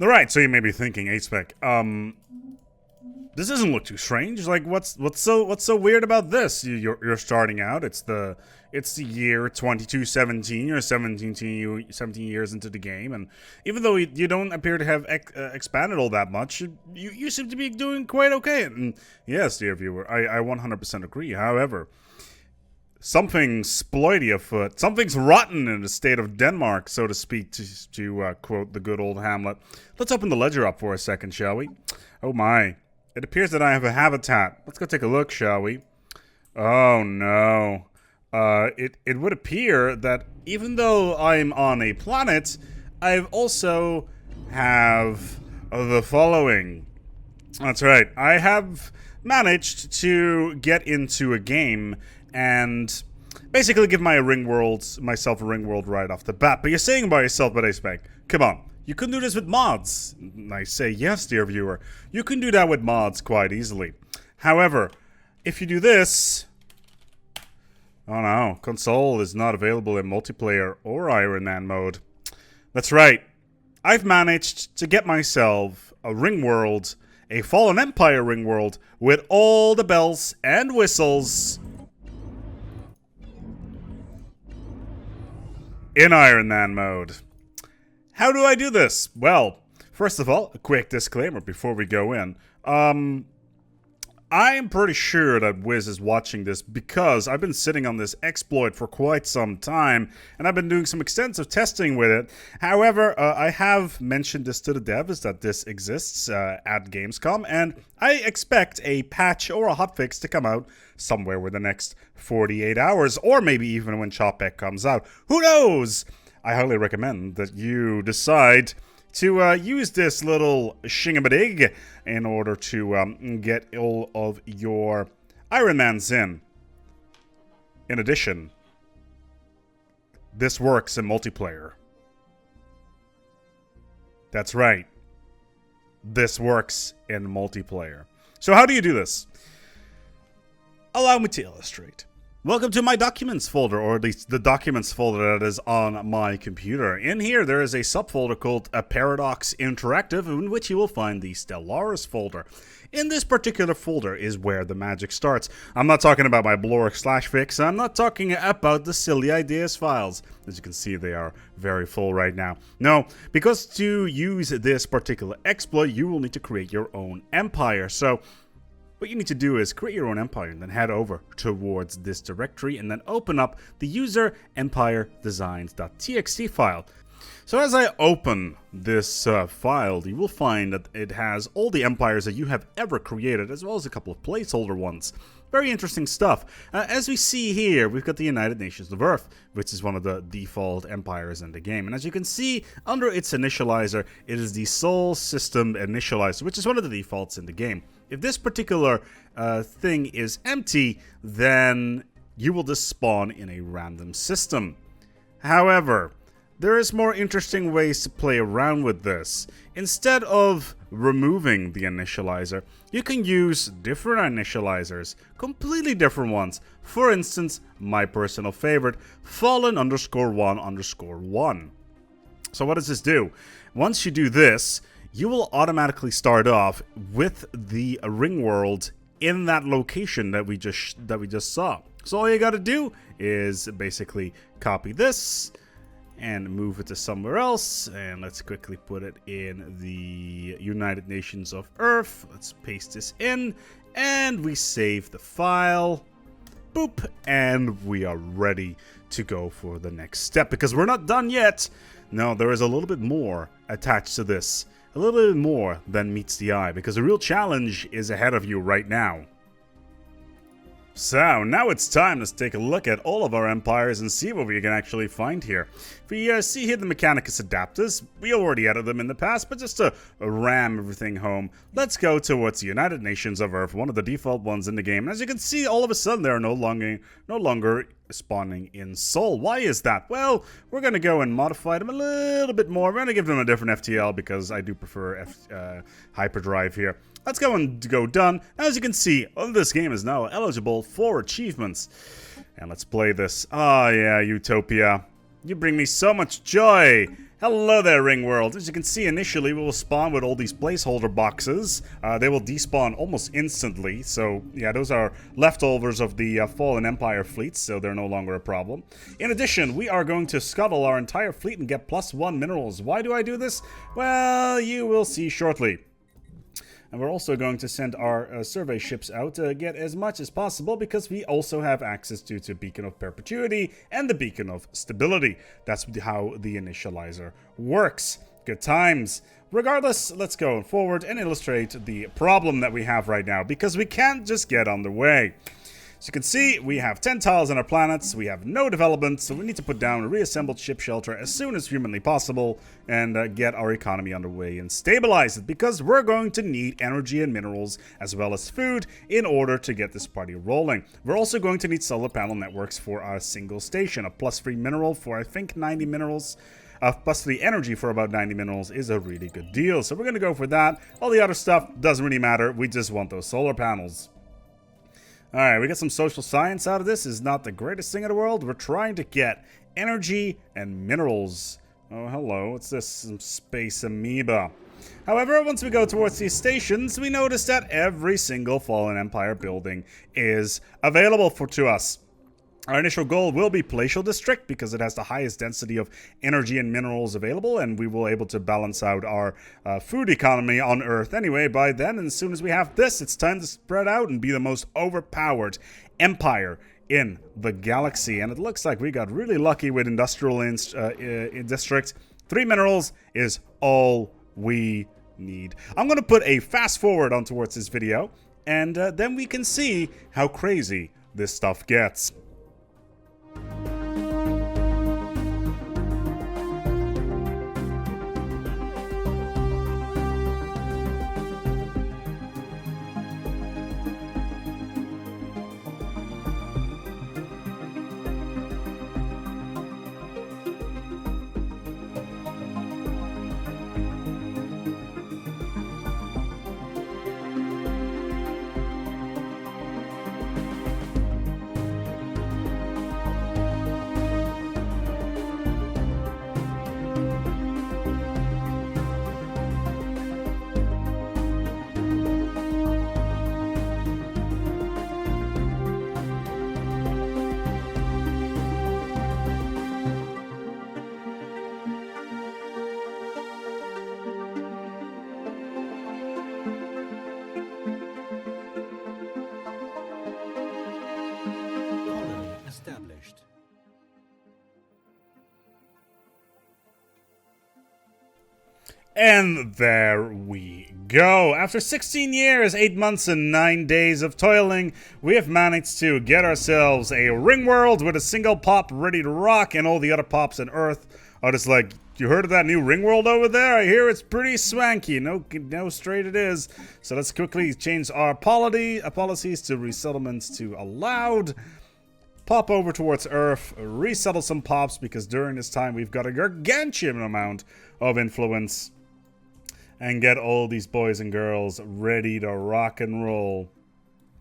Alright, so you may be thinking, ASpec, this doesn't look too strange. Like, what's so weird about this? You're starting out. It's the year 2217. You're 17 years into the game, and even though you don't appear to have expanded all that much, you seem to be doing quite okay. And yes, dear viewer, I 100% agree. However, something's sploity afoot. Something's rotten in the state of Denmark, so to speak, to quote the good old Hamlet. Let's open the ledger up for a second, shall we? Oh my. It appears that I have a habitat. Let's go take a look, shall we? Oh no. It would appear that even though I'm on a planet, I've also have the following. That's right. I have managed to get into a game and basically give myself a ring world right off the bat. But you're saying by yourself, but ASpec, come on. You can do this with mods. I say yes, dear viewer. You can do that with mods quite easily. However, if you do this... Oh no, console is not available in multiplayer or Ironman mode. That's right. I've managed to get myself a ring world, a Fallen Empire ring world, with all the bells and whistles in Ironman mode. How do I do this? Well, first of all, a quick disclaimer before we go in. I'm pretty sure that Wiz is watching this because I've been sitting on this exploit for quite some time, and I've been doing some extensive testing with it. However, I have mentioned this to the devs that this exists at Gamescom, and I expect a patch or a hotfix to come out somewhere within the next 48 hours, or maybe even when Chopek comes out. Who knows? I highly recommend that you decide to use this little shingabadig in order to get all of your Ironmans in. In addition, this works in multiplayer. That's right. This works in multiplayer. So how do you do this? Allow me to illustrate. Welcome to my documents folder, or at least the documents folder that is on my computer. In here, there is a subfolder called a Paradox Interactive, in which you will find the Stellaris folder. In this particular folder is where the magic starts. I'm not talking about my blork/fix. I'm not talking about the silly ideas files. As you can see, they are very full right now. No, because to use this particular exploit, you will need to create your own empire. So what you need to do is create your own empire and then head over towards this directory and then open up the user empire designs.txt file. So as I open this file, you will find that it has all the empires that you have ever created, as well as a couple of placeholder ones. Very interesting stuff. As we see here, we've got the United Nations of Earth, which is one of the default empires in the game. And as you can see, under its initializer, it is the Sol System Initializer, which is one of the defaults in the game. If this particular thing is empty, then you will just spawn in a random system. However, there is more interesting ways to play around with this. Instead of removing the initializer, you can use different initializers, completely different ones. For instance, my personal favorite, Fallen_1_1. So what does this do? Once you do this, you will automatically start off with the ring world in that location that we just saw. So all you got to do is basically copy this and move it to somewhere else, and let's quickly put it in the United Nations of Earth. Let's paste this in, and we save the file. Boop, and we are ready to go for the next step, because we're not done yet. No, there is a little bit more attached to this. A little bit more than meets the eye, because the real challenge is ahead of you right now. So, now it's time to take a look at all of our empires and see what we can actually find here. If we see here the Mechanicus adapters, we already added them in the past, but just to ram everything home, let's go towards the United Nations of Earth, one of the default ones in the game. And as you can see, all of a sudden they're no longer spawning in Sol. Why is that? Well, we're going to go and modify them a little bit more. We're going to give them a different FTL because I do prefer hyperdrive here. Let's go and go done. As you can see, this game is now eligible for achievements. And let's play this. Oh yeah, Utopia. You bring me so much joy. Hello there, Ring World. As you can see, initially we will spawn with all these placeholder boxes. They will despawn almost instantly. So, yeah, those are leftovers of the Fallen Empire fleets, so they're no longer a problem. In addition, we are going to scuttle our entire fleet and get +1 minerals. Why do I do this? Well, you will see shortly. And we're also going to send our survey ships out to get as much as possible because we also have access to Beacon of Perpetuity and the Beacon of Stability. That's how the initializer works. Good times. Regardless, let's go forward and illustrate the problem that we have right now because we can't just get on the way. As you can see, we have 10 tiles on our planets, we have no development, so we need to put down a reassembled ship shelter as soon as humanly possible and get our economy underway and stabilize it, because we're going to need energy and minerals as well as food in order to get this party rolling. We're also going to need solar panel networks for our single station. A +3 mineral for, I think, 90 minerals. +3 energy for about 90 minerals is a really good deal, so we're going to go for that. All the other stuff doesn't really matter, we just want those solar panels. Alright, we got some social science out of this. It's not the greatest thing in the world. We're trying to get energy and minerals. Oh, hello. What's this? Some space amoeba. However, once we go towards these stations, we notice that every single Fallen Empire building is available to us. Our initial goal will be Palatial District because it has the highest density of energy and minerals available, and we will be able to balance out our food economy on Earth anyway by then. And as soon as we have this, it's time to spread out and be the most overpowered empire in the galaxy. And it looks like we got really lucky with Industrial District. 3 minerals is all we need. I'm going to put a fast forward on towards this video, and then we can see how crazy this stuff gets. Established. And there we go. After 16 years, 8 months, and 9 days of toiling, we have managed to get ourselves a ring world with a single pop ready to rock, and all the other pops on Earth are just like, you heard of that new ring world over there? I hear it's pretty swanky. No straight it is. So let's quickly change our policies to resettlements to allowed. Pop over towards Earth, resettle some pops, because during this time we've got a gargantuan amount of influence. And get all these boys and girls ready to rock and roll.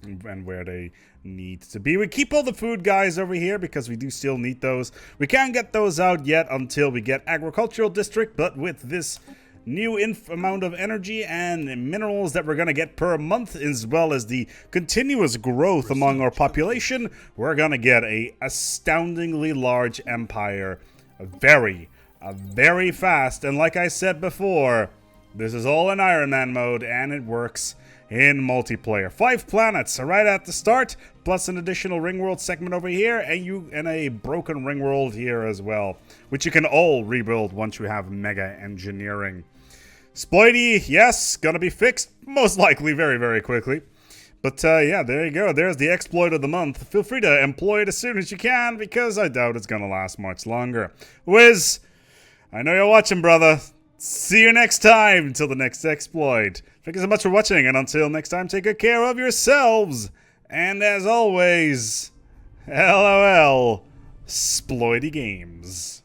And where they need to be. We keep all the food guys over here because we do still need those. We can't get those out yet until we get Agricultural District, but with this new amount of energy and minerals that we're going to get per month, as well as the continuous growth among our population, we're going to get a astoundingly large empire very fast. And like I said before, this is all in Ironman mode, and it works in multiplayer. 5 planets right at the start, plus an additional ring world segment over here, and a broken ring world here as well, which you can all rebuild once you have mega engineering. Sploity, yes, gonna be fixed, most likely very quickly. But yeah, there you go. There's the exploit of the month. Feel free to employ it as soon as you can, because I doubt it's gonna last much longer. Wiz, I know you're watching, brother. See you next time until the next exploit. Thank you so much for watching, and until next time, take good care of yourselves. And as always, LOL, Sploity Games.